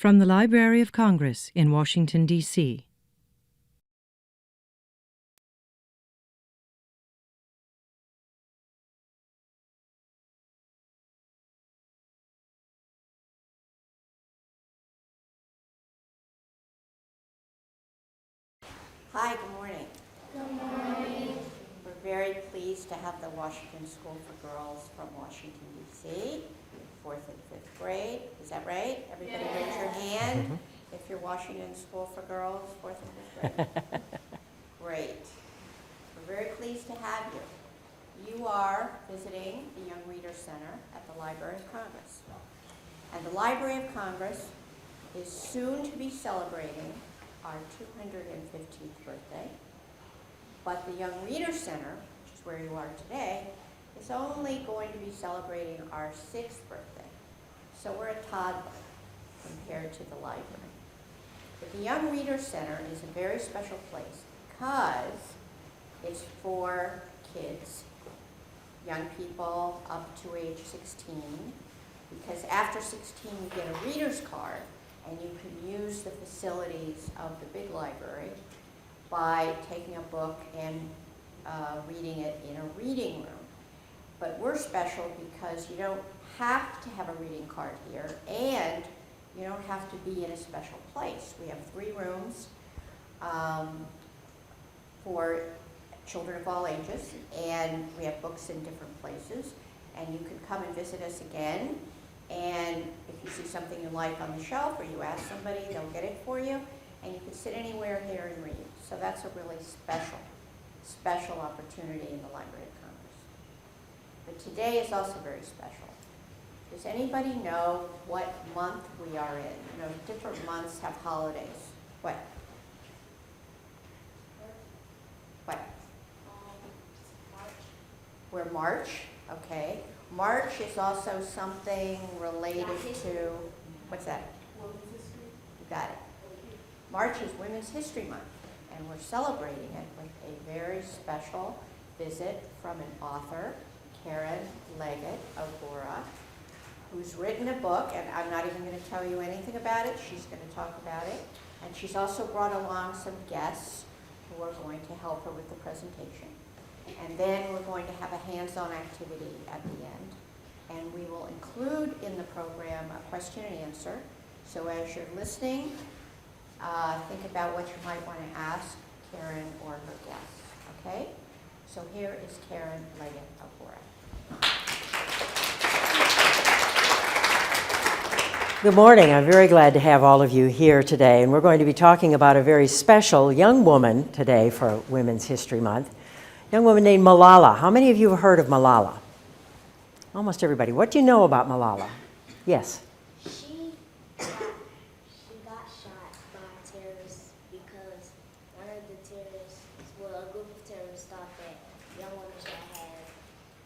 From the Library of Congress in Washington, D.C. Hi, good morning. Good morning. We're very pleased to have the Washington School for Girls from Washington, D.C., 4th and 5th grade. Is that right? Everybody raise your hand if you're Washington School for Girls, 4th and 5th grade. Great. We're very pleased to have you. You are visiting the Young Readers Center at the Library of Congress. And the Library of Congress is soon to be celebrating our 215th birthday, but the Young Readers Center, which is where you are today, is only going to be celebrating our 6th birthday. So we're a toddler compared to the library. But the Young Readers Center is a very special place because it's for kids, young people up to age 16, because after 16 you get a reader's card, and you can use the facilities of the big library by taking a book and reading it in a reading room. But we're special because you don't have to have a reading card here, and you don't have to be in a special place. We have 3 rooms for children of all ages, and we have books in different places, and you can come and visit us again. And if you see something you like on the shelf, or you ask somebody, they'll get it for you, and you can sit anywhere here and read. So that's a really special opportunity in the Library of Congress. But today is also very special. Does anybody know what month we are in? You know, different months have holidays. What? What? March. We're March, okay. March is also something related to, what's that? Women's history. You got it. March is Women's History Month, and we're celebrating it with a very special visit from an author, Karen Leggett Abouraya, who's written a book, and I'm not even going to tell you anything about it. She's going to talk about it. And she's also brought along some guests who are going to help her with the presentation. And then we're going to have a hands-on activity at the end. And we will include in the program a question and answer. So as you're listening, think about what you might want to ask Karen or her guests, okay? So here is Karen Leggett Abouraya. Good morning. I'm very glad to have all of you here today. And we're going to be talking about a very special young woman today for Women's History Month. Young woman named Malala. How many of you have heard of Malala? Almost everybody. What do you know about Malala? Yes? She got shot by terrorists because one of the terrorists, well, a group of terrorists thought that young women should have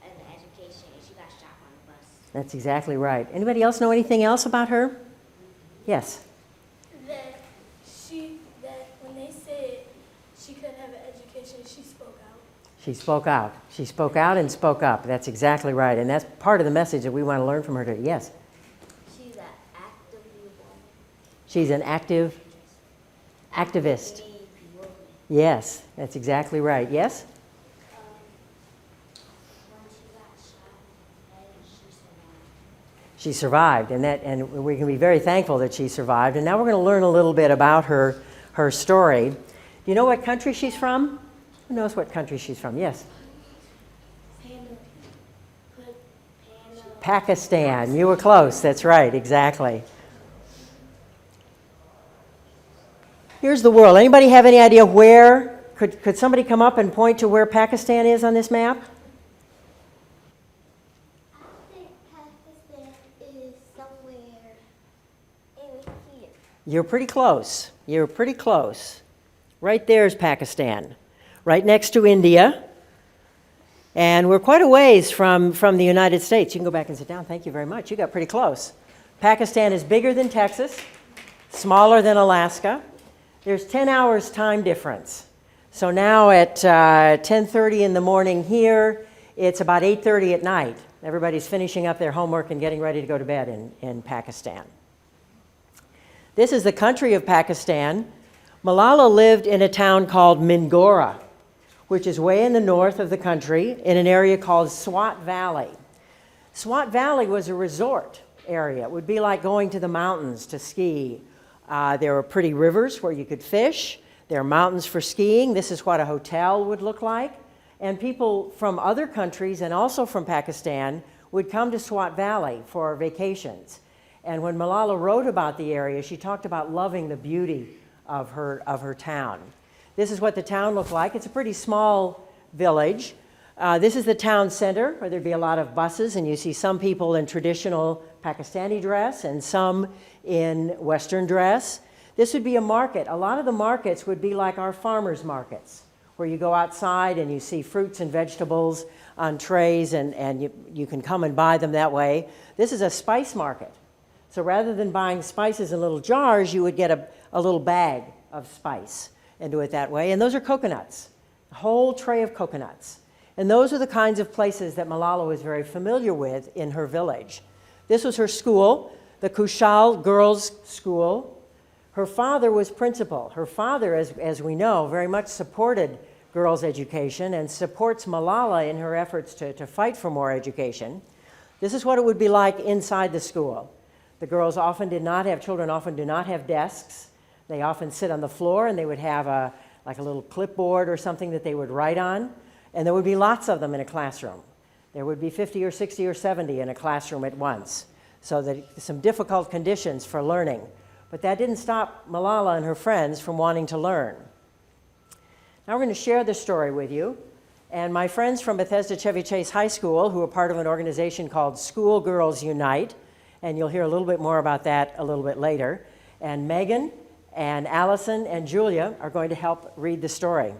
an education, and she got shot on the bus. That's exactly right. Anybody else know anything else about her? Yes? That when they said she couldn't have an education, she spoke out. She spoke out. She spoke out and spoke up. That's exactly right. And that's part of the message that we want to learn from her today. Yes? She's an active woman. She's an activist. Yes, that's exactly right. Yes? When she got shot, and She she survived. survived, and we can be very thankful that she survived. And now we're going to learn a little bit about her story. Do you know what country she's from? Who knows what country she's from? Yes? Pakistan. You were close. That's right. Exactly. Here's the world. Anybody have any idea where? Could somebody come up and point to where Pakistan is on this map? I think Pakistan is somewhere in here. You're pretty close. You're pretty close. Right there's Pakistan. Right next to India. And we're quite a ways from the United States. You can go back and sit down. Thank you very much. You got pretty close. Pakistan is bigger than Texas, smaller than Alaska. There's 10 hours time difference. So now at 10:30 in the morning here, it's about 8:30 at night. Everybody's finishing up their homework and getting ready to go to bed in Pakistan. This is the country of Pakistan. Malala lived in a town called Mingora, which is way in the north of the country in an area called Swat Valley. Swat Valley was a resort area. It would be like going to the mountains to ski. There were pretty rivers where you could fish. There are mountains for skiing. This is what a hotel would look like. And people from other countries and also from Pakistan would come to Swat Valley for vacations. And when Malala wrote about the area, she talked about loving the beauty of her town. This is what the town looked like. It's a pretty small village. This is the town center, where there'd be a lot of buses, and you see some people in traditional Pakistani dress and some in Western dress. This would be a market. A lot of the markets would be like our farmers' markets, where you go outside and you see fruits and vegetables on trays, and you can come and buy them that way. This is a spice market. So rather than buying spices in little jars, you would get a little bag of spice and do it that way. And those are coconuts, a whole tray of coconuts. And those are the kinds of places that Malala was very familiar with in her village. This was her school, the Kushal Girls' School. Her father was principal. Her father, as we know, very much supported girls' education and supports Malala in her efforts to fight for more education. This is what it would be like inside the school. The girls children often do not have desks. They often sit on the floor, and they would have like a little clipboard or something that they would write on. And there would be lots of them in a classroom. There would be 50 or 60 or 70 in a classroom at once. So that some difficult conditions for learning. But that didn't stop Malala and her friends from wanting to learn. Now we're going to share this story with you. And my friends from Bethesda-Chevy Chase High School, who are part of an organization called School Girls Unite, and you'll hear a little bit more about that a little bit later, and Megan and Allison and Julia are going to help read the story.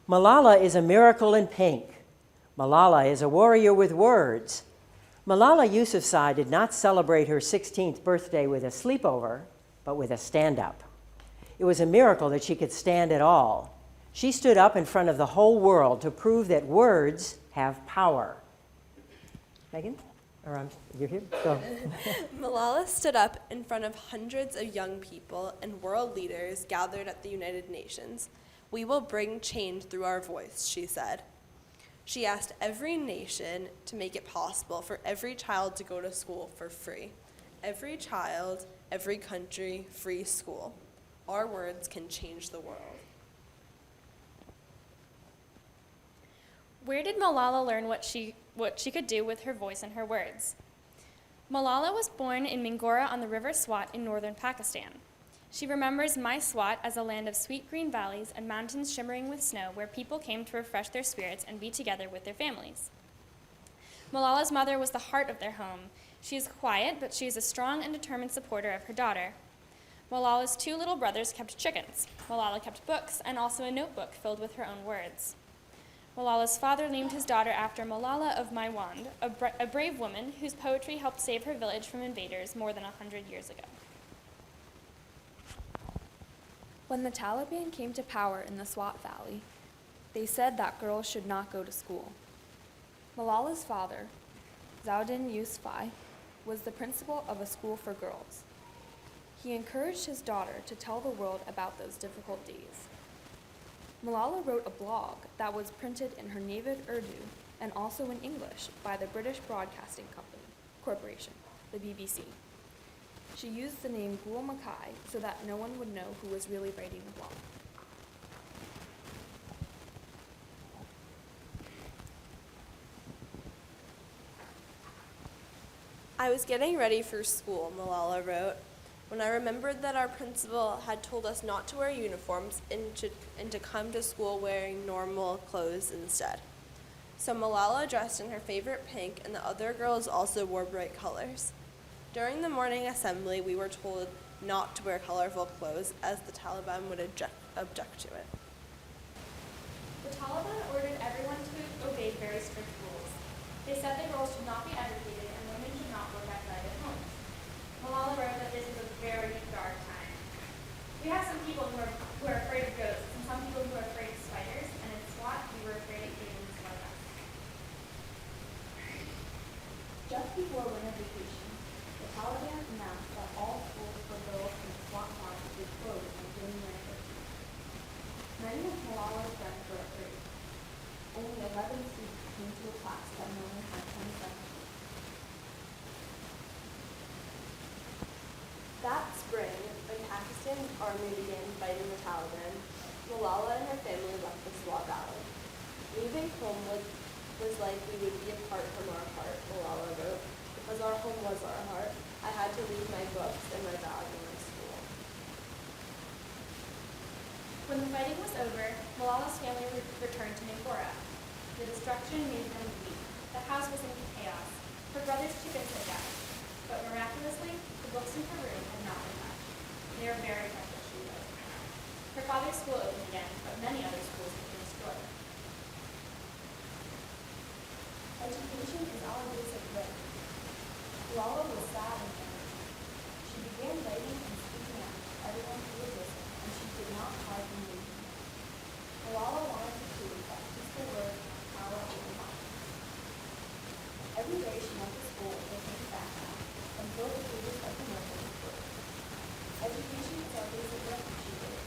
Malala is a miracle in pink. Malala is a warrior with words. Malala Yousafzai did not celebrate her 16th birthday with a sleepover, but with a stand-up. It was a miracle that she could stand at all. She stood up in front of the whole world to prove that words have power. Megan? You're here? Go. Malala stood up in front of hundreds of young people and world leaders gathered at the United Nations. "We will bring change through our voice," she said. She asked every nation to make it possible for every child to go to school for free. Every child, every country, free school. Our words can change the world. Where did Malala learn what she could do with her voice and her words? Malala was born in Mingora on the River Swat in northern Pakistan. She remembers My Swat as a land of sweet green valleys and mountains shimmering with snow where people came to refresh their spirits and be together with their families. Malala's mother was the heart of their home. She is quiet, but she is a strong and determined supporter of her daughter. Malala's two little brothers kept chickens. Malala kept books and also a notebook filled with her own words. Malala's father named his daughter after Malala of Maiwand, a brave woman whose poetry helped save her village from invaders more than 100 years ago. When the Taliban came to power in the Swat Valley, they said that girls should not go to school. Malala's father, Malala Yousafzai, was the principal of a school for girls. He encouraged his daughter to tell the world about those difficult days. Malala wrote a blog that was printed in her native Urdu and also in English by the British Broadcasting Corporation, the BBC. She used the name Gul Makai so that no one would know who was really writing the blog. "I was getting ready for school," Malala wrote, "when I remembered that our principal had told us not to wear uniforms and to come to school wearing normal clothes instead. So Malala dressed in her favorite pink, and the other girls also wore bright colors. During the morning assembly, we were told not to wear colorful clothes as the Taliban would object to it." The Taliban ordered everyone to obey very strict rules. They said the girls should not be educated and women should not work outside their homes. Malala wrote that this is a very dark time. We have some people who are afraid of ghosts and some people who are afraid of spiders, and in SWAT we were afraid of humans like us. Just before winter vacation, the Taliban announced that all schools for girls in the Swat Valley would close on January 13th. Many of Malala's friends were afraid. Only 11 students came to a class that normally had 27 students. That spring, when Pakistan's army began fighting the Taliban, Malala and her family left the Swat Valley. Leaving home was like we would be apart from our heart, Malala wrote. Because our home was our heart, I had to leave my books and my bag in my school. When the fighting was over, Malala's family returned to Mingora. The destruction made them weep. The house was in chaos. Her brother's chickens had died. But miraculously, the books in her room had not been touched. They were very precious, she wrote. Her father's school opened again, but many other schools had been destroyed. Education is our basic right. Malala was sad and angry. She began writing and speaking out to everyone who would listen, and she did not hide from movement. Malala wanted to prove that peaceful words have power over violence. Every day she went to school with a pink backpack and filled the pages of the notebook with words. Education is our basic right, she wrote.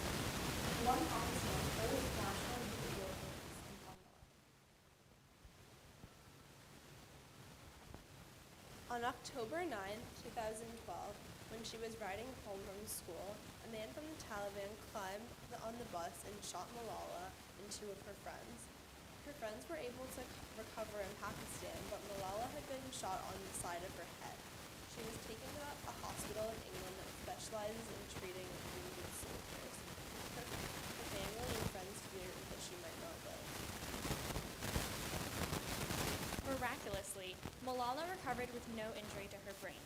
She won Pakistan's first national youth award for peace in Bangalore. On October 9, 2012, when she was riding home from school, a man from the Taliban climbed on the bus and shot Malala and two of her friends. Her friends were able to recover in Pakistan, but Malala had been shot on the side of her head. She was taken to a hospital in England that specializes in treating wounded soldiers. Her family and friends feared that she might not live. Miraculously, Malala recovered with no injury to her brain.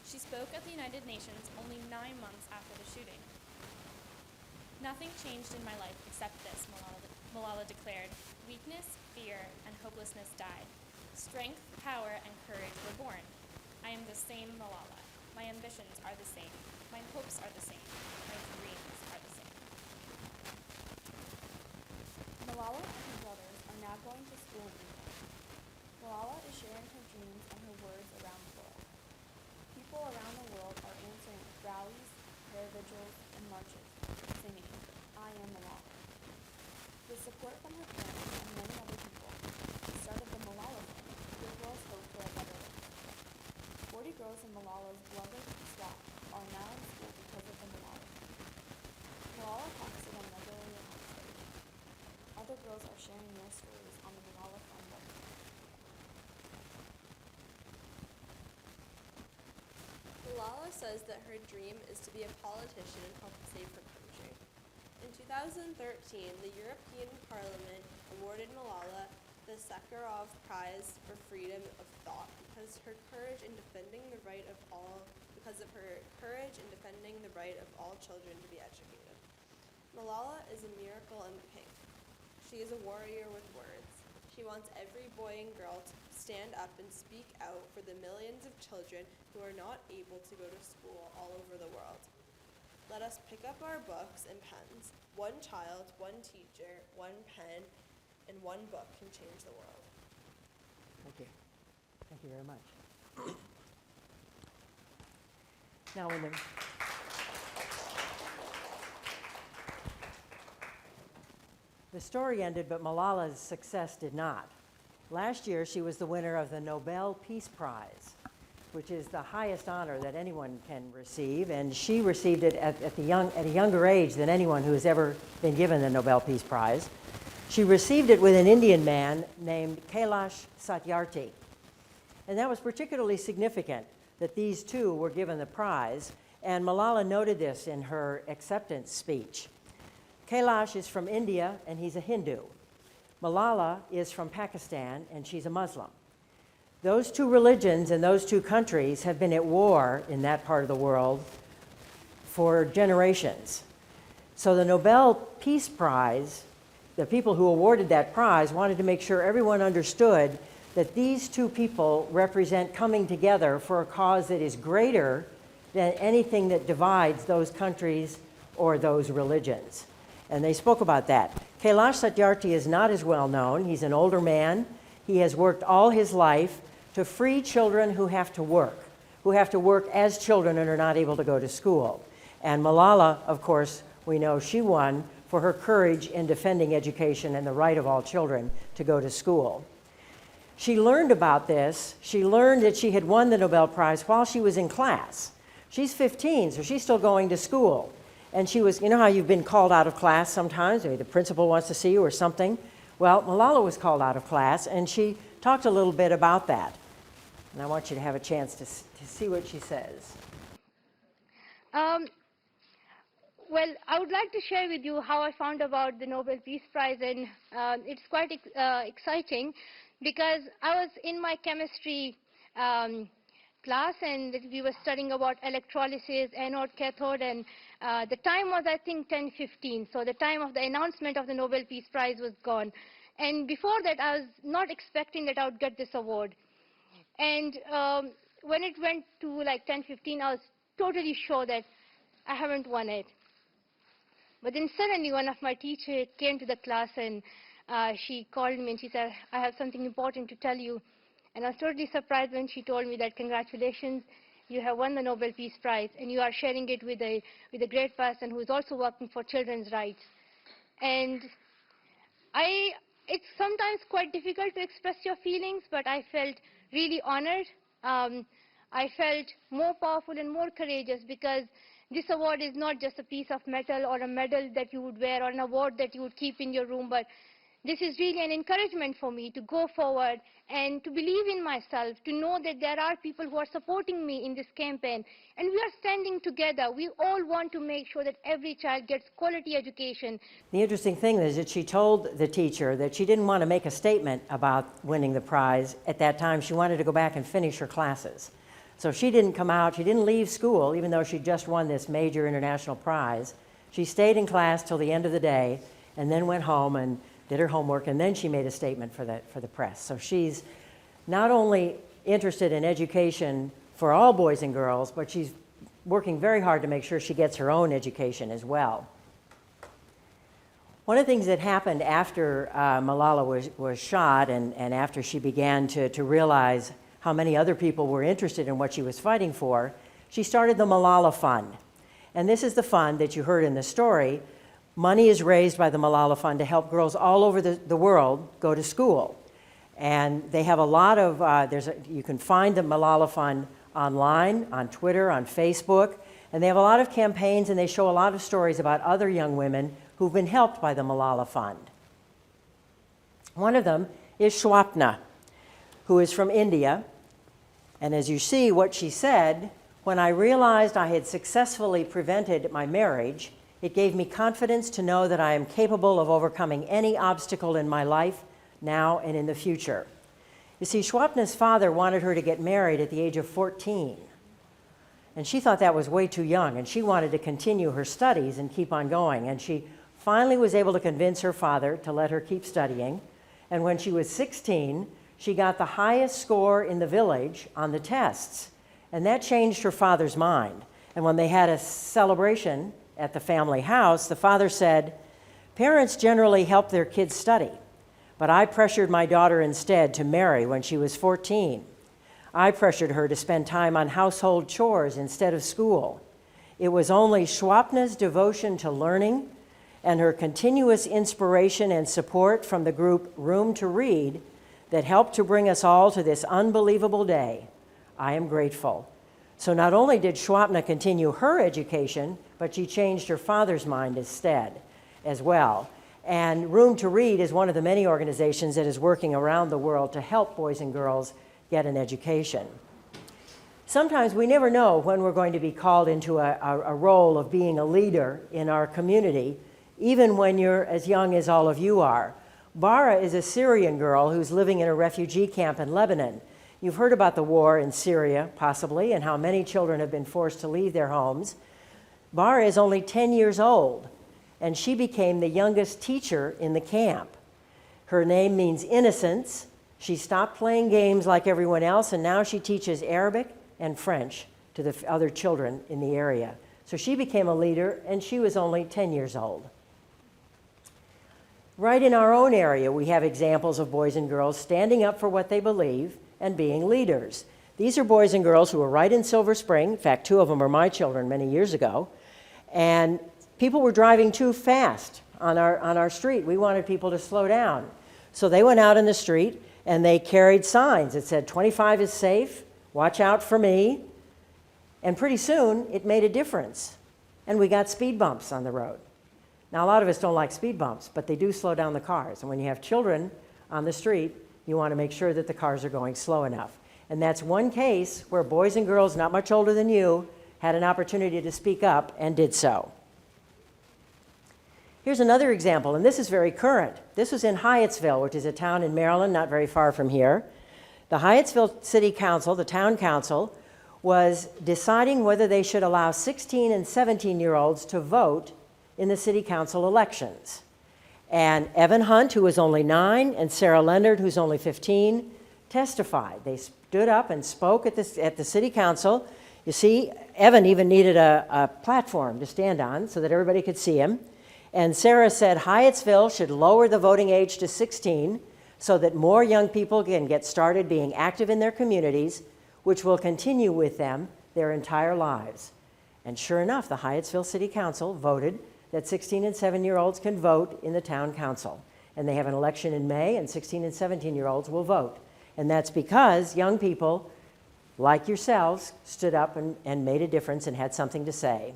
She spoke at the United Nations only 9 months after the shooting. Nothing changed in my life except this, Malala declared. Weakness, fear, and hopelessness died. Strength, power, and courage were born. I am the same Malala. My ambitions are the same. My hopes are the same. My dreams are the same. Malala and her brothers are now going to school in England. Malala is sharing her dreams and her words around the world. People around the world are answering rallies, prayer vigils, and marches, singing, I am Malala. With support from her parents and many other people, she started the Malala Fund to give girls hope for a better life. 40 girls in Malala's beloved Swat are now in school because of the Malala Fund. Malala talks to them regularly on stage. Other girls are sharing their stories on the Malala Fund website. Malala says that her dream is to be a politician and help save her country. In 2013, the European Parliament awarded Malala the Sakharov Prize for Freedom of Thought because of her courage in defending the right of all children to be educated. Malala is a miracle in pink. She is a warrior with words. She wants every boy and girl to stand up and speak out for the millions of children who are not able to go to school all over the world. Let us pick up our books and pens. One child, one teacher, one pen, and one book can change the world. Thank you. Thank you very much. Now, the story ended, but Malala's success did not. Last year, she was the winner of the Nobel Peace Prize, which is the highest honor that anyone can receive, and she received it at a younger age than anyone who has ever been given the Nobel Peace Prize. She received it with an Indian man named Kailash Satyarthi, and that was particularly significant that these two were given the prize, and Malala noted this in her acceptance speech. Kailash is from India, and he's a Hindu. Malala is from Pakistan, and she's a Muslim. Those two religions and those two countries have been at war in that part of the world for generations. So the Nobel Peace Prize, the people who awarded that prize wanted to make sure everyone understood that these two people represent coming together for a cause that is greater than anything that divides those countries or those religions. And they spoke about that. Kailash Satyarthi is not as well known. He's an older man. He has worked all his life to free children who have to work as children and are not able to go to school. And Malala, of course, we know she won for her courage in defending education and the right of all children to go to school. She learned about this. She learned that she had won the Nobel Prize while she was in class. She's 15, so she's still going to school. And she was, you know how you've been called out of class sometimes, maybe the principal wants to see you or something? Well, Malala was called out of class, and she talked a little bit about that. And I want you to have a chance to see what she says. Well, I would like to share with you how I found about the Nobel Peace Prize, and it's quite exciting because I was in my chemistry class and we were studying about electrolysis, anode, cathode, and the time was, I think, 10:15. So the time of the announcement of the Nobel Peace Prize was gone. And before that, I was not expecting that I would get this award. And when it went to like 10:15, I was totally sure that I haven't won it. But then suddenly one of my teachers came to the class and she called me and she said, I have something important to tell you. And I was totally surprised when she told me that congratulations, you have won the Nobel Peace Prize and you are sharing it with a great person who is also working for children's rights. And it's sometimes quite difficult to express your feelings, but I felt really honored. I felt more powerful and more courageous because this award is not just a piece of metal or a medal that you would wear or an award that you would keep in your room, but this is really an encouragement for me to go forward and to believe in myself, to know that there are people who are supporting me in this campaign. And we are standing together. We all want to make sure that every child gets quality education. The interesting thing is that she told the teacher that she didn't want to make a statement about winning the prize at that time. She wanted to go back and finish her classes. So she didn't come out, she didn't leave school, even though she just won this major international prize. She stayed in class till the end of the day and then went home and did her homework, and then she made a statement for the press. So she's not only interested in education for all boys and girls, but she's working very hard to make sure she gets her own education as well. One of the things that happened after Malala was shot and after she began to realize how many other people were interested in what she was fighting for, she started the Malala Fund. And this is the fund that you heard in the story. Money is raised by the Malala Fund to help girls all over the world go to school. And they have a lot of, you can find the Malala Fund online, on Twitter, on Facebook, and they have a lot of campaigns and they show a lot of stories about other young women who've been helped by the Malala Fund. One of them is Swapna, who is from India. And as you see what she said, when I realized I had successfully prevented my marriage, it gave me confidence to know that I am capable of overcoming any obstacle in my life, now and in the future. You see, Swapna's father wanted her to get married at the age of 14. And she thought that was way too young, and she wanted to continue her studies and keep on going. And she finally was able to convince her father to let her keep studying. And when she was 16, she got the highest score in the village on the tests. And that changed her father's mind. And when they had a celebration at the family house, the father said, "Parents generally help their kids study, but I pressured my daughter instead to marry when she was 14. I pressured her to spend time on household chores instead of school. It was only Swapna's devotion to learning and her continuous inspiration and support from the group Room to Read that helped to bring us all to this unbelievable day. I am grateful." So not only did Swapna continue her education, but she changed her father's mind instead as well. And Room to Read is one of the many organizations that is working around the world to help boys and girls get an education. Sometimes we never know when we're going to be called into a role of being a leader in our community, even when you're as young as all of you are. Bara is a Syrian girl who's living in a refugee camp in Lebanon. You've heard about the war in Syria, possibly, and how many children have been forced to leave their homes. Bara is only 10 years old, and she became the youngest teacher in the camp. Her name means innocence. She stopped playing games like everyone else, and now she teaches Arabic and French to the other children in the area. So she became a leader, and she was only 10 years old. Right in our own area, we have examples of boys and girls standing up for what they believe and being leaders. These are boys and girls who were right in Silver Spring. In fact, 2 of them were my children many years ago. And people were driving too fast on our street. We wanted people to slow down. So they went out in the street and they carried signs that said, 25 is safe, watch out for me. And pretty soon, it made a difference. And we got speed bumps on the road. Now, a lot of us don't like speed bumps, but they do slow down the cars. And when you have children on the street, you want to make sure that the cars are going slow enough. And that's one case where boys and girls not much older than you had an opportunity to speak up and did so. Here's another example, and this is very current. This was in Hyattsville, which is a town in Maryland, not very far from here. The Hyattsville City Council, the town council, was deciding whether they should allow 16 and 17-year-olds to vote in the city council elections. And Evan Hunt, who was only 9, and Sarah Leonard, who's only 15, testified. They stood up and spoke at the city council. You see, Evan even needed a platform to stand on so that everybody could see him. And Sarah said Hyattsville should lower the voting age to 16 so that more young people can get started being active in their communities, which will continue with them their entire lives. And sure enough, the Hyattsville City Council voted that 16 and 17-year-olds can vote in the town council. And they have an election in May, and 16 and 17-year-olds will vote. And that's because young people, like yourselves, stood up and made a difference and had something to say.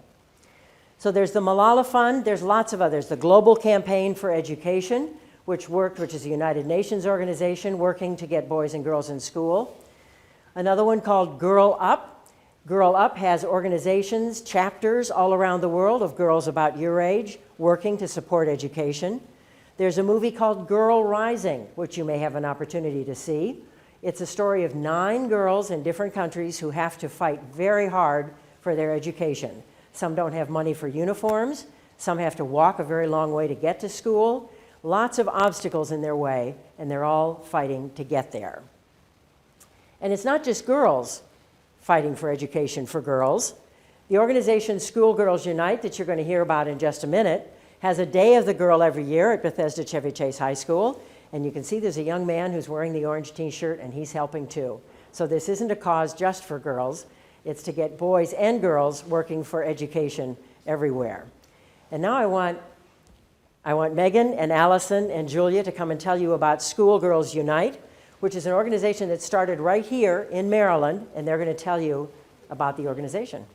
So there's the Malala Fund. There's lots of others. The Global Campaign for Education, which is a United Nations organization working to get boys and girls in school. Another one called Girl Up. Girl Up has organizations, chapters all around the world of girls about your age working to support education. There's a movie called Girl Rising, which you may have an opportunity to see. It's a story of 9 girls in different countries who have to fight very hard for their education. Some don't have money for uniforms. Some have to walk a very long way to get to school. Lots of obstacles in their way, and they're all fighting to get there. And it's not just girls fighting for education for girls. The organization Schoolgirls Unite, that you're going to hear about in just a minute, has a Day of the Girl every year at Bethesda-Chevy Chase High School. And you can see there's a young man who's wearing the orange t-shirt, and he's helping too. So this isn't a cause just for girls. It's to get boys and girls working for education everywhere. And now I want Megan and Allison and Julia to come and tell you about Schoolgirls Unite, which is an organization that started right here in Maryland, and they're going to tell you about the organization.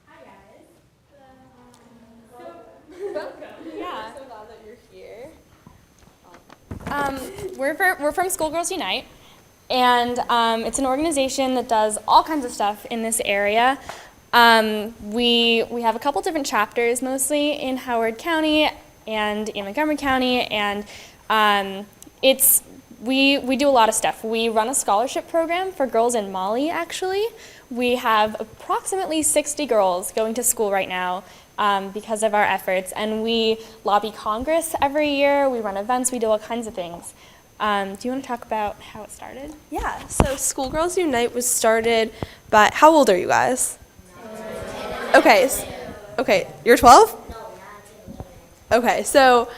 Hi guys. Welcome. Yeah. So glad that you're here. We're from Schoolgirls Unite, and it's an organization that does all kinds of stuff in this area. We have a couple different chapters, mostly in Howard County and in Montgomery County, and we do a lot of stuff. We run a scholarship program for girls in Mali, actually. We have approximately 60 girls going to school right now because of our efforts, and we lobby Congress every year. We run events. We do all kinds of things. Do you want to talk about how it started? Yeah, so Schoolgirls Unite was started by, how old are you guys? Okay, you're 12? Okay, so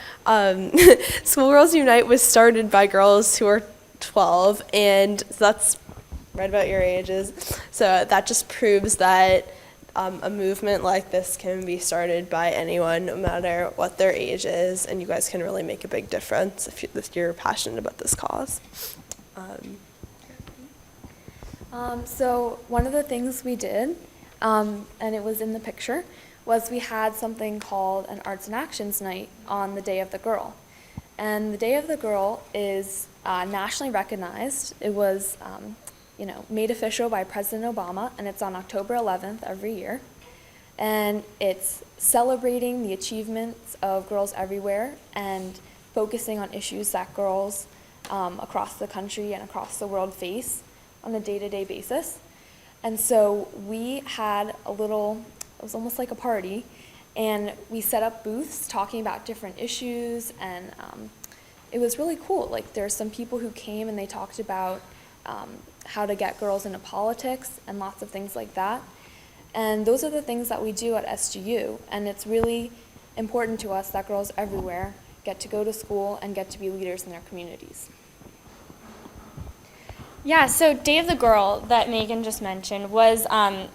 Schoolgirls Unite was started by girls who are 12, and so that's right about your ages. So that just proves that a movement like this can be started by anyone, no matter what their age is, and you guys can really make a big difference if you're passionate about this cause. So one of the things we did, and it was in the picture, was we had something called an Arts and Actions Night on the Day of the Girl. And the Day of the Girl is nationally recognized. It was made official by President Obama, and it's on October 11th every year. And it's celebrating the achievements of girls everywhere and focusing on issues that girls across the country and across the world face on a day-to-day basis. And so we had it was almost like a party, and we set up booths talking about different issues, and it was really cool. Like, there's some people who came and they talked about how to get girls into politics and lots of things like that. And those are the things that we do at SGU, and it's really important to us that girls everywhere get to go to school, and get to be leaders in their communities. Yeah, so Day of the Girl that Megan just mentioned was,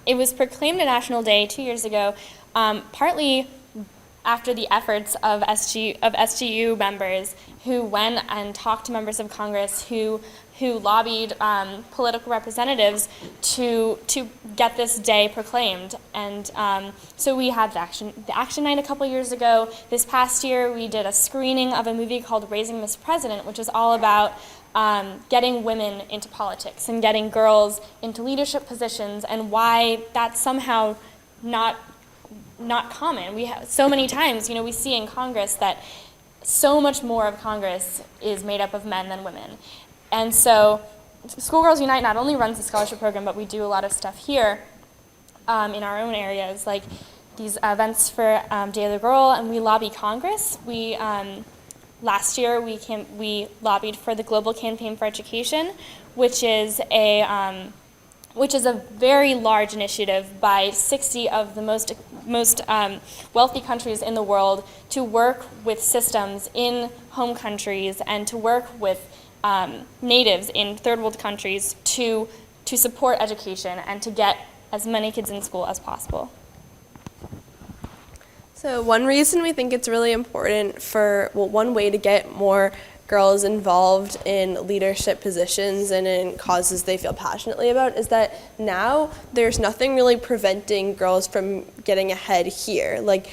it was proclaimed a national day 2 years ago, partly after the efforts of SGU members who went and talked to members of Congress who lobbied political representatives to get this day proclaimed. And so we had the action night a couple years ago. This past year we did a screening of a movie called Raising Miss President, which is all about getting women into politics and getting girls into leadership positions, and why that's somehow not common. We have so many times, we see in Congress that so much more of Congress is made up of men than women. And so Schoolgirls Unite not only runs the scholarship program, but we do a lot of stuff here in our own areas, like these events for Day of the Girl, and we lobby Congress. Last year we lobbied for the Global Campaign for Education, which is a very large initiative by 60 of the most wealthy countries in the world to work with systems in home countries and to work with natives in third world countries to support education and to get as many kids in school as possible. So one reason we think it's really important one way to get more girls involved in leadership positions and in causes they feel passionately about is that now there's nothing really preventing girls from getting ahead here. Like,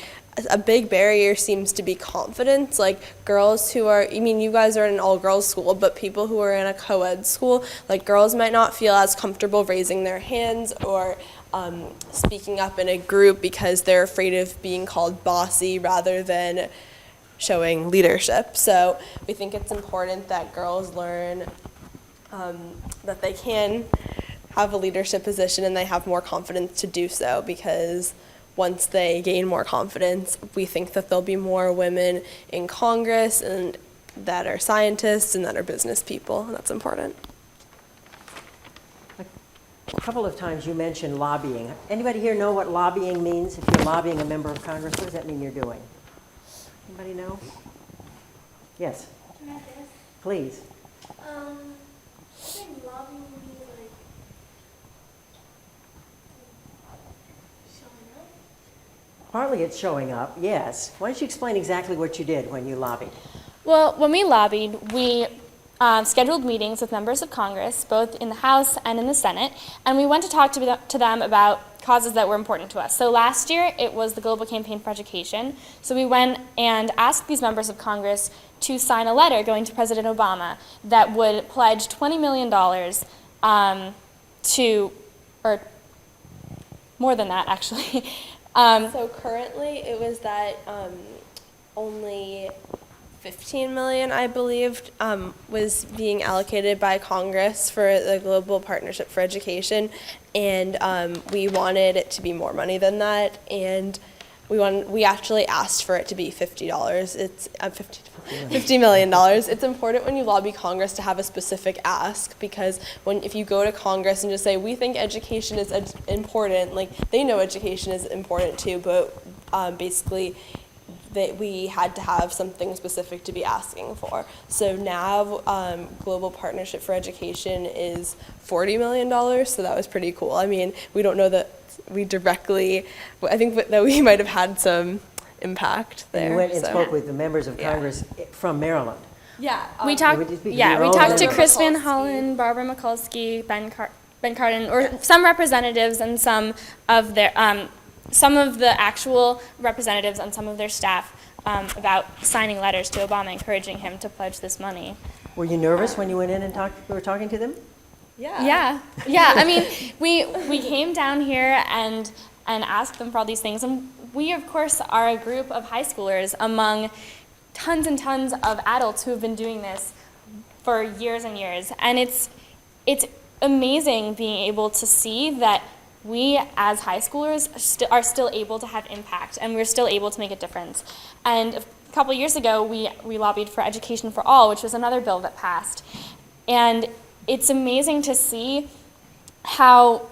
a big barrier seems to be confidence. Like, girls who are, you guys are in an all-girls school, but people who are in a co-ed school, like, girls might not feel as comfortable raising their hands or speaking up in a group because they're afraid of being called bossy rather than showing leadership. So we think it's important that girls learn that they can have a leadership position and they have more confidence to do so, because once they gain more confidence, we think that there'll be more women in Congress and that are scientists and that are business people, and that's important. A couple of times you mentioned lobbying. Anybody here know what lobbying means? If you're lobbying a member of Congress, what does that mean you're doing? Anybody know? Yes. Can I guess? Please. I think lobbying would be like showing up. Partly it's showing up, yes. Why don't you explain exactly what you did when you lobbied? Well, when we lobbied, we scheduled meetings with members of Congress, both in the House and in the Senate, and we went to talk to them about causes that were important to us. So last year, it was the Global Campaign for Education. So we went and asked these members of Congress to sign a letter going to President Obama that would pledge $20 million or more than that, actually. So currently, it was that only $15 million, I believe, was being allocated by Congress for the Global Partnership for Education, and we wanted it to be more money than that, and we actually asked for it to be $50. It's $50 million. It's important when you lobby Congress to have a specific ask, because if you go to Congress and just say, we think education is important, like, they know education is important too, but basically that we had to have something specific to be asking for. So now Global Partnership for Education is $40 million, so that was pretty cool. We don't know that we directly, I think that we might have had some impact there. And you went and spoke with the members of Congress from Maryland. Yeah. We talked to Chris Van Hollen, Barbara Mikulski, Ben Cardin, or some representatives and some of the actual representatives and some of their staff about signing letters to Obama encouraging him to pledge this money. Were you nervous when you went in and were talking to them? Yeah. We came down here and asked them for all these things, and we of course are a group of high schoolers among tons and tons of adults who have been doing this for years and years, and it's amazing being able to see that we as high schoolers are still able to have impact, and we're still able to make a difference. And a couple years ago, we lobbied for Education for All, which was another bill that passed. And it's amazing to see how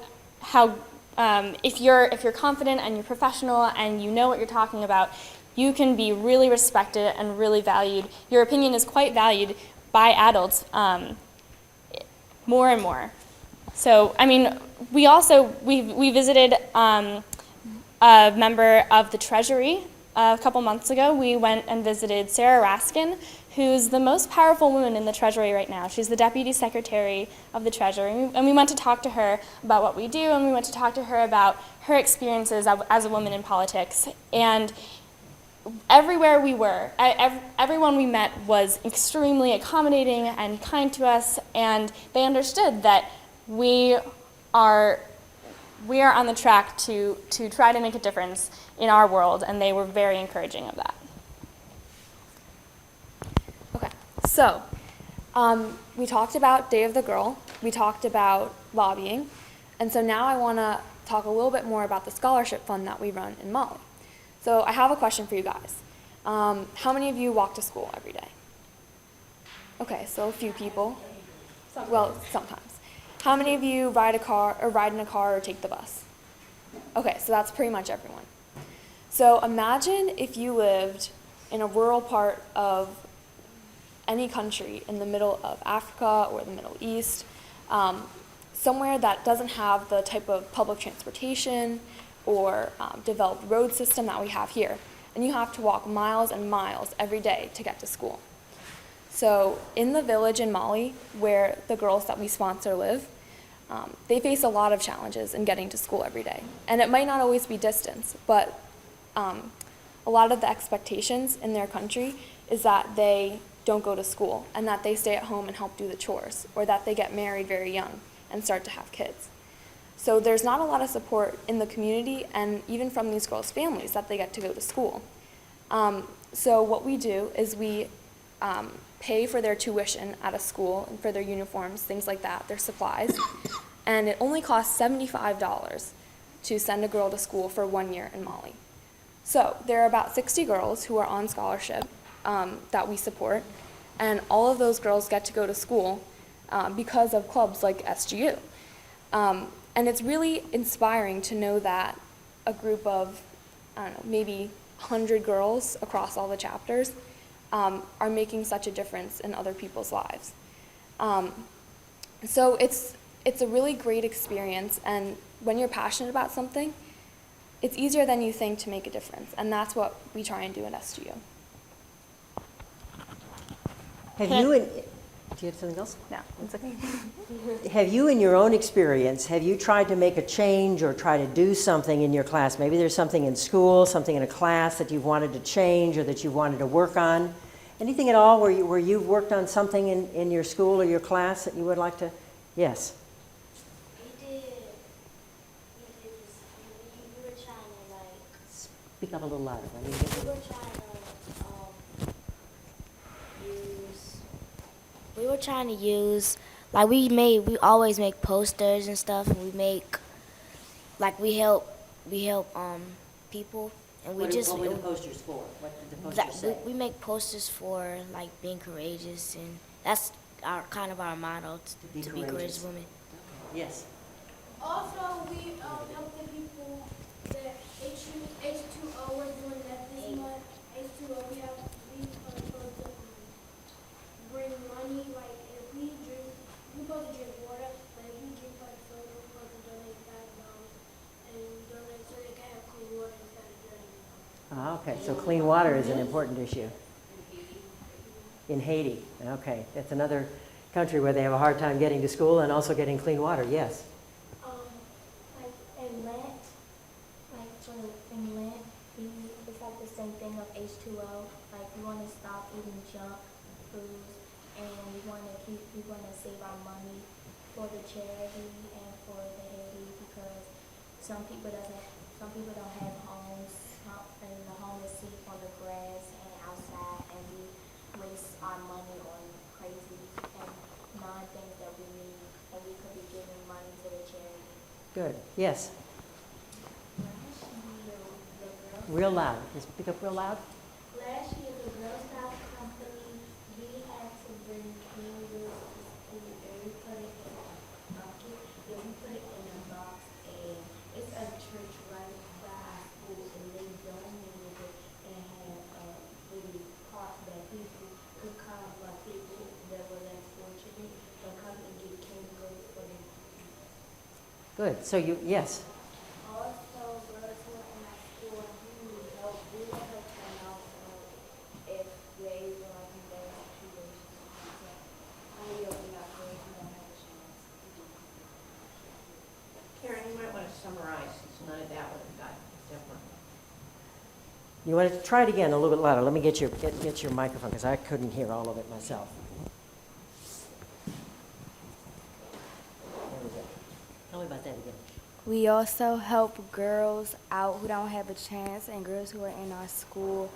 if you're confident and you're professional and you know what you're talking about, you can be really respected and really valued. Your opinion is quite valued by adults more and more. So, I mean, we visited a member of the Treasury a couple months ago. We went and visited Sarah Raskin, who's the most powerful woman in the Treasury right now. She's the Deputy Secretary of the Treasury. And we went to talk to her about what we do, and we went to talk to her about her experiences as a woman in politics. And everywhere we were, everyone we met was extremely accommodating and kind to us, and they understood that we are on the track to try to make a difference in our world, and they were very encouraging of that. Okay, so we talked about Day of the Girl, we talked about lobbying, and so now I want to talk a little bit more about the scholarship fund that we run in Mali. So I have a question for you guys. How many of you walk to school every day? Okay, so a few people. Well, sometimes. How many of you ride in a car or take the bus? Okay, so that's pretty much everyone. So imagine if you lived in a rural part of any country in the middle of Africa or the Middle East, somewhere that doesn't have the type of public transportation or developed road system that we have here, and you have to walk miles and miles every day to get to school. So in the village in Mali, where the girls that we sponsor live, they face a lot of challenges in getting to school every day. And it might not always be distance, but a lot of the expectations in their country is that they don't go to school and that they stay at home and help do the chores, or that they get married very young and start to have kids. So there's not a lot of support in the community and even from these girls' families that they get to go to school. So what we do is we pay for their tuition at a school and for their uniforms, things like that, their supplies. And it only costs $75 to send a girl to school for 1 year in Mali. So there are about 60 girls who are on scholarship that we support, and all of those girls get to go to school because of clubs like SGU. And it's really inspiring to know that a group of, I don't know, maybe 100 girls across all the chapters are making such a difference in other people's lives. So it's a really great experience, and when you're passionate about something, it's easier than you think to make a difference, and that's what we try and do at SGU. Do you have something else? No, it's okay. Have you, in your own experience, have you tried to make a change or try to do something in your class? Maybe there's something in school, something in a class that you've wanted to change or that you wanted to work on. Anything at all where you've worked on something in your school or your class that you would like to? Yes. We were trying to Speak up a little louder. we were trying to use, like we always make posters and stuff, and we help people, and we What just were the posters for? What did the posters say? we make posters for like being courageous, and that's our motto, to be courageous women. Yes. Also, we help the people that H2O was doing that this month. H2O, we supposed to bring money, like if we supposed to drink water, but if we drink like soda, we're supposed to donate $5 and donate so they can have clean water instead of dirty water. Okay, so clean water is an important issue. In Haiti. Okay, that's another country where they have a hard time getting to school and also getting clean water. Yes. Like in Lent, it's like the same thing of H2O. Like we want to stop eating junk foods, and we want to save our money for the charity and for the Haiti, because some people don't have homes, and the homeless sleep on the grass and outside, and we waste our money on crazy and non-things that we need, and we could be giving money to the charity. Good. Yes. Real loud. Just speak up real loud. Last year, the Girl Scout company, we had to bring candles to school, and we put it in a bucket, and we put it in a box, and it's a church right by our school, and they donated it and had Good. So you, yes. Also, girls who are in our school who need help, we will help them out if they were like in their situations. How do you open up girls who don't have a chance to do Karen, you might want to summarize, since none of that would have got different. You want to try it again a little bit louder. Let me get your microphone because I couldn't hear all of it myself. There we go. Tell me about that again. We also help girls out who don't have a chance and girls who are in our school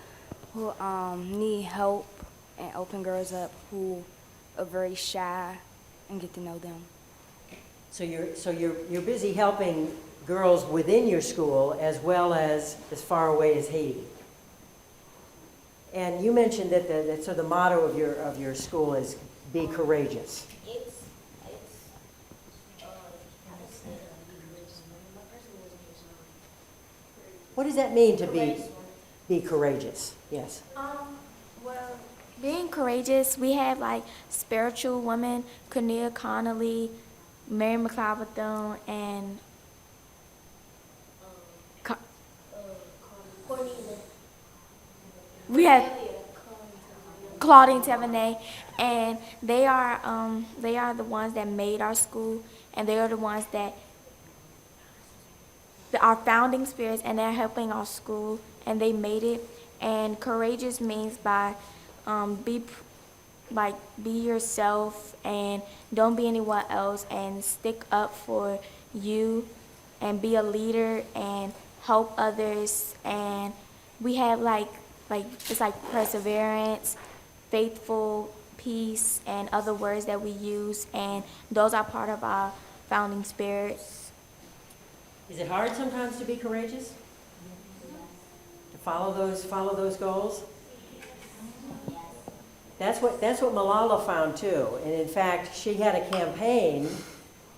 who need help, and open girls up who are very shy and get to know them. So you're busy helping girls within your school as well as far away as Haiti. And you mentioned that the motto of your school is be courageous. It's What does that mean to be courageous? Yes. Well, being courageous, we have like spiritual women, Cornelia Connolly, Mary McLeod Bethune, and we have Claudine Tavernet, and they are the ones that made our school, and they are the ones that our founding spirits, and they're helping our school, and they made it. And courageous means by be yourself and don't be anyone else, and stick up for you and be a leader and help others. And we have like it's like perseverance, faithful, peace, and other words that we use, and those are part of our founding spirits. Is it hard sometimes to be courageous? To follow those goals? That's what Malala found too. And in fact, she had a campaign,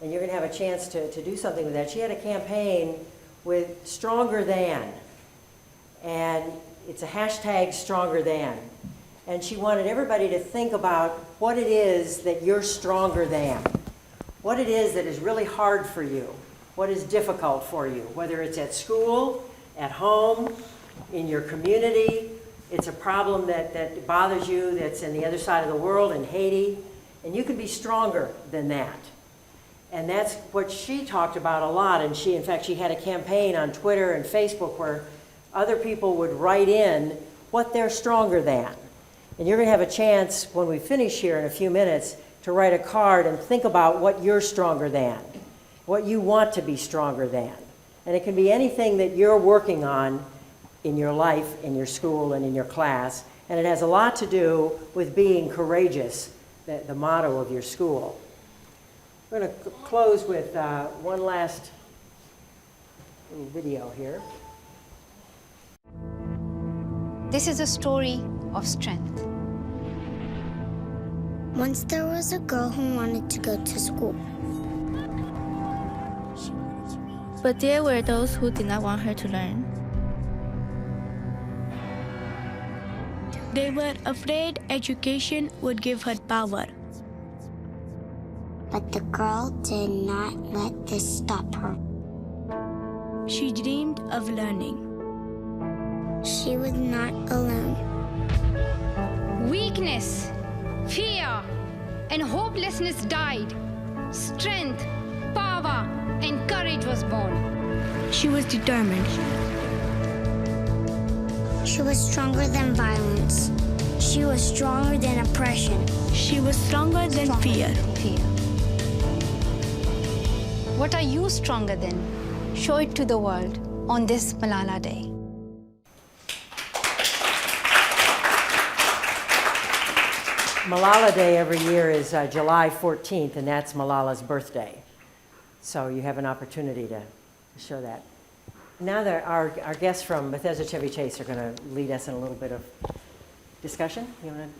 and you're going to have a chance to do something with that. She had a campaign with Stronger Than. And it's a hashtag Stronger Than. And she wanted everybody to think about what it is that you're stronger than. What it is that is really hard for you. What is difficult for you, whether it's at school, at home, in your community. It's a problem that bothers you that's in the other side of the world, in Haiti, and you can be stronger than that. And that's what she talked about a lot, and in fact, she had a campaign on Twitter and Facebook where other people would write in what they're stronger than. And you're going to have a chance, when we finish here in a few minutes, to write a card and think about what you're stronger than, what you want to be stronger than. And it can be anything that you're working on in your life, in your school, and in your class. And it has a lot to do with being courageous, the motto of your school. We're going to close with one last little video here. This is a story of strength. Once there was a girl who wanted to go to school. But there were those who did not want her to learn. They were afraid education would give her power. But the girl did not let this stop her. She dreamed of learning. She was not alone. Weakness, fear, and hopelessness died. Strength, power, and courage was born. She was determined. She was stronger than violence. She was stronger than oppression. She was stronger than fear. What are you stronger than? Show it to the world on this Malala Day. Malala Day every year is July 14th, and that's Malala's birthday. So you have an opportunity to show that. Now that our guests from Bethesda-Chevy Chase are going to lead us in a little bit of discussion. You want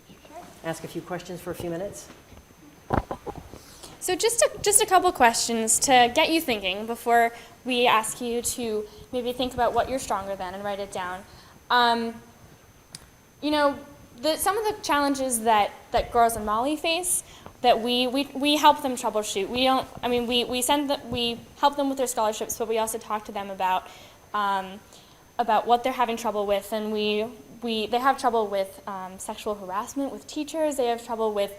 to ask a few questions for a few minutes? So just a couple questions to get you thinking before we ask you to maybe think about what you're stronger than and write it down. You know, some of the challenges that girls in Mali face that we help them troubleshoot. We don't, I mean, we help them with their scholarships, but we also talk to them about what they're having trouble with, and they have trouble with sexual harassment with teachers. They have trouble with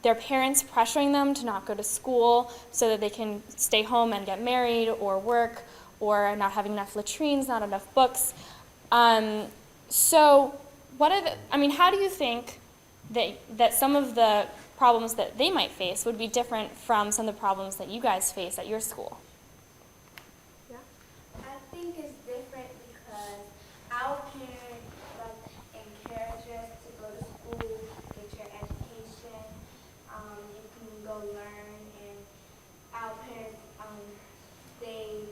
their parents pressuring them to not go to school so that they can stay home and get married or work, or not having enough latrines, not enough books. So how do you think that some of the problems that they might face would be different from some of the problems that you guys face at your school? I think it's different because our parents encourage us to go to school, get your education, you can go learn, and our parents they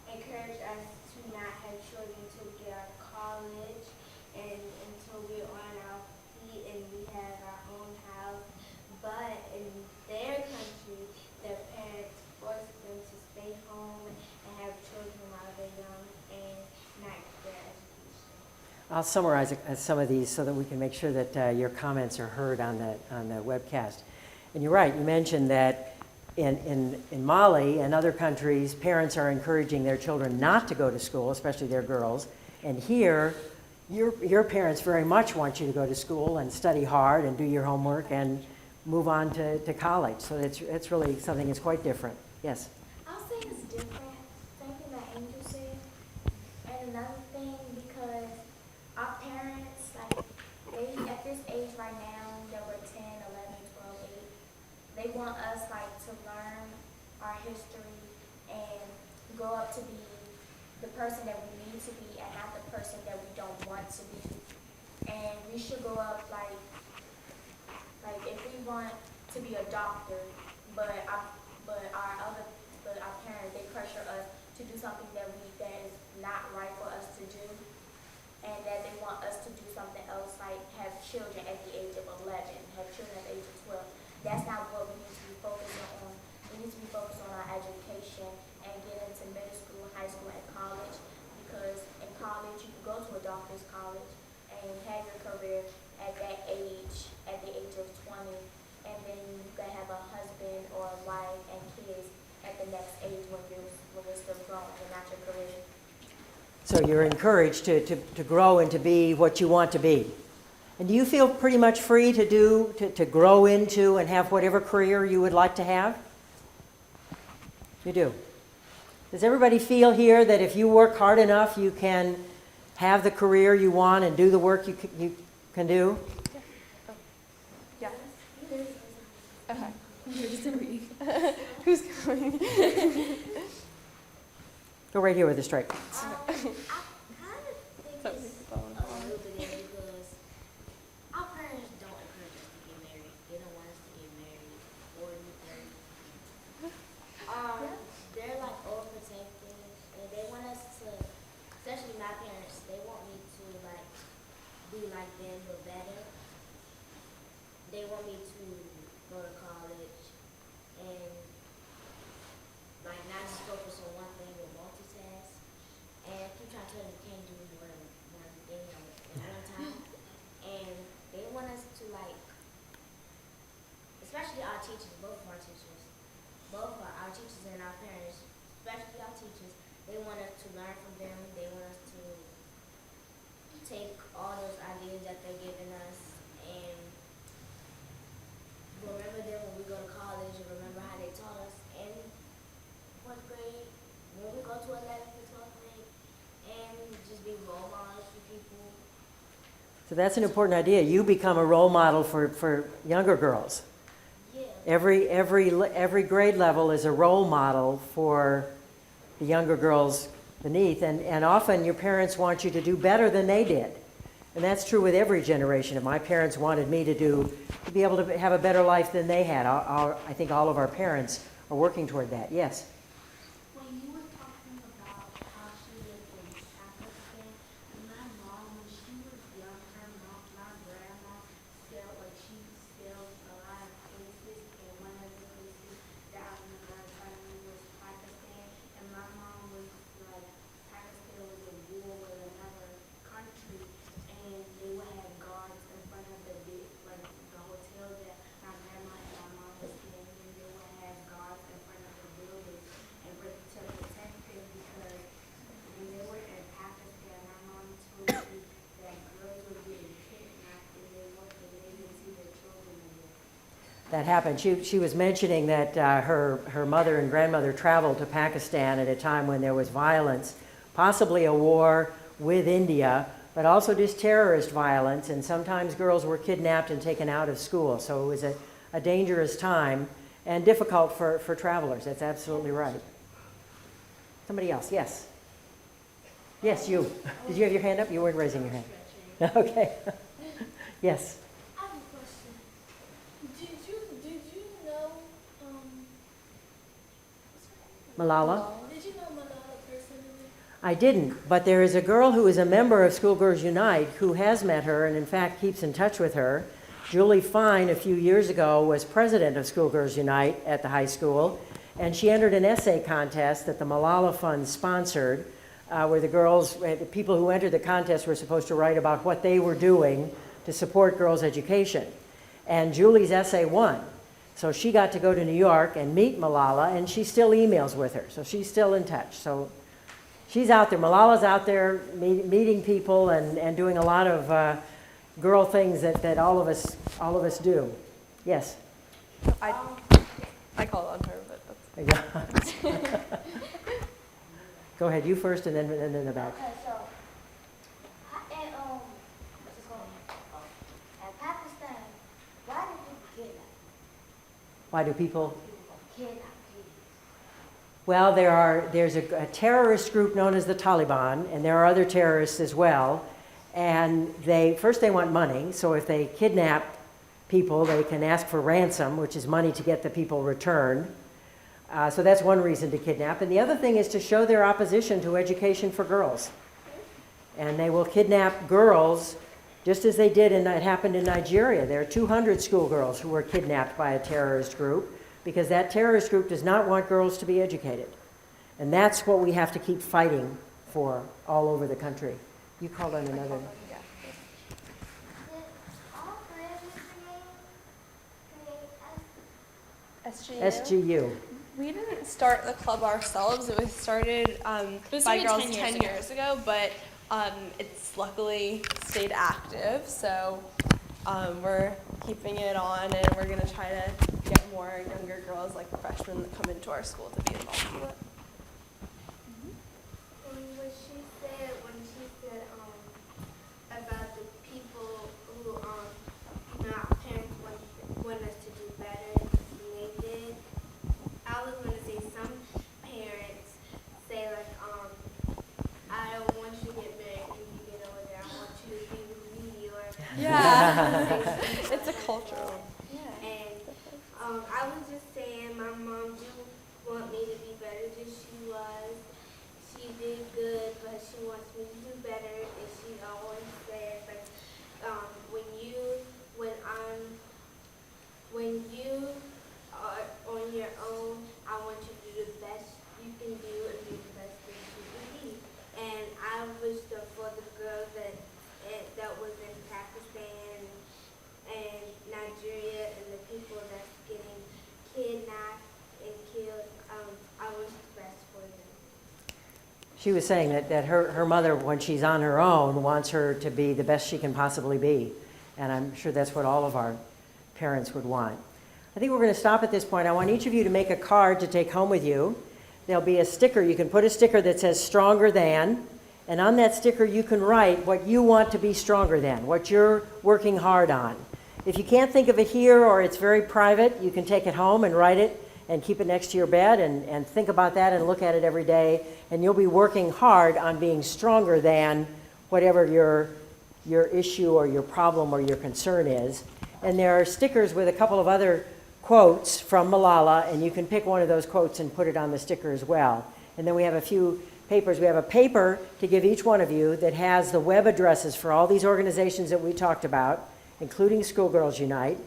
encourage us to not have children to get out of college and until we're on our feet and we have our own house. But in their country, their parents force them to stay home and have children while they're young and not get their education. I'll summarize some of these so that we can make sure that your comments are heard on the webcast. And you're right, you mentioned that in Mali and other countries, parents are encouraging their children not to go to school, especially their girls. And here, your parents very much want you to go to school and study hard and do your homework and move on to college. So it's really something that's quite different. Yes? I'll say it's different. Same thing that Angel said. And another thing, because our parents, they at this age right now, they were 10, 11, 12, 8. They want us to learn our history and grow up to be the person that we need to be and not the person that we don't want to be. And we should grow up if we want to be a doctor, but our parents, they pressure us to do something that is not right for us to do, and that they want us to do something else, like have children at the age of 11, have children at the age of 12. That's not what we need to be focusing on. We need to be focused on our education and get into middle school, high school, and college, because in college you can go to a doctor's college and have your career at that age, at the age of 20, and then you can have a husband or a wife and kids at the next age when you're still growing and not your career. So you're encouraged to grow and to be what you want to be. And do you feel pretty much free to grow into and have whatever career you would like to have? You do. Does everybody feel here that if you work hard enough, you can have the career you want and do the work you can do? Yeah. Okay. Who's going? Go right here with the stripe. I kind of think it's a little bit because our parents don't encourage us to get married. They don't want us to get married or anything. They're overprotective, and they want us to, especially my parents, they want me to be like them but better. They want me to go to college and not just focus on one thing but multitask. And I keep trying to tell them you can't do one thing at one time. And they want us to especially our teachers, both of our teachers and our parents, especially our teachers, they want us to learn from them. They want us to take all those ideas that they're giving us and remember them when we go to college and remember how they taught us in 4th grade, when we go to 11th and 12th grade, and just be role models for people. So that's an important idea. You become a role model for younger girls. Yeah. Every grade level is a role model for the younger girls beneath, and often your parents want you to do better than they did. And that's true with every generation. If my parents wanted me to be able to have a better life than they had, I think all of our parents are working toward that. Yes? When you were talking about how she lived in Pakistan, my mom, when she was young, my grandma she sells a lot of places, and one of the places that I remember was Pakistan, and my mom was Pakistan was a war with another country, and they would have guards in front of the hotel that my grandma that happened. She was mentioning that her mother and grandmother traveled to Pakistan at a time when there was violence, possibly a war with India, but also just terrorist violence, and sometimes girls were kidnapped and taken out of school. So it was a dangerous time and difficult for travelers. That's absolutely right. Somebody else, yes. Yes, you. Did you have your hand up? You weren't raising your hand. Okay. Yes. I have a question. Did you know Malala? Did you know Malala personally? I didn't, but there is a girl who is a member of Schoolgirls Unite who has met her and in fact keeps in touch with her. Julie Fine, a few years ago, was president of Schoolgirls Unite at the high school, and she entered an essay contest that the Malala Fund sponsored, where the people who entered the contest were supposed to write about what they were doing to support girls' education. And Julie's essay won. So she got to go to New York and meet Malala, and she still emails with her. So she's still in touch. So she's out there. Malala's out there meeting people and doing a lot of girl things that all of us do. Yes? I called on her, but that's... Go ahead, you first and then in the back. Okay, so what's it called? At Pakistan, why do people kidnap? Why do people? Kidnap kids. Well, there's a terrorist group known as the Taliban, and there are other terrorists as well. And first they want money, so if they kidnap people, they can ask for ransom, which is money to get the people returned. So that's one reason to kidnap. And the other thing is to show their opposition to education for girls. And they will kidnap girls, just as they did, and it happened in Nigeria. There are 200 schoolgirls who were kidnapped by a terrorist group because that terrorist group does not want girls to be educated. And that's what we have to keep fighting for all over the country. You called on another. SGU? SGU. We didn't start the club ourselves. It was started was by started girls 10 10 years years ago, but it's luckily stayed active. So we're keeping it on, and we're going to try to get more younger girls, like freshmen, that come into our school to be involved with it. When she said about the people who our parents want us to do better than they did, I was going to say some parents say like I don't want you to get married when you get older. I want you to be with me or Yeah, it's a cultural. And I was just saying my mom do want me to be better than she was. She did good, but she wants me to do better. And she always says like when you are on your own, I want you to do the best you can do and be the best that you can be. And I wish that for the girls that was in Pakistan and Nigeria and the people that's getting kidnapped and killed, I wish the best for them. She was saying that her mother, when she's on her own, wants her to be the best she can possibly be. And I'm sure that's what all of our parents would want. I think we're going to stop at this point. I want each of you to make a card to take home with you. There'll be a sticker. You can put a sticker that says stronger than, and on that sticker you can write what you want to be stronger than, what you're working hard on. If you can't think of it here or it's very private, you can take it home and write it and keep it next to your bed and think about that and look at it every day, and you'll be working hard on being stronger than whatever your issue or your problem or your concern is. And there are stickers with a couple of other quotes from Malala, and you can pick one of those quotes and put it on the sticker as well. And then we have a few papers. We have a paper to give each one of you that has the web addresses for all these organizations that we talked about, including Schoolgirls Unite.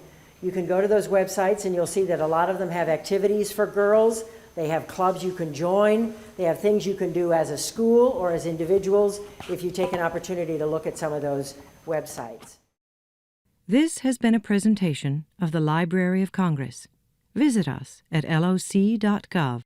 You can go to those websites and you'll see that a lot of them have activities for girls. They have clubs you can join. They have things you can do as a school or as individuals if you take an opportunity to look at some of those websites. This has been a presentation of the Library of Congress. Visit us at loc.gov.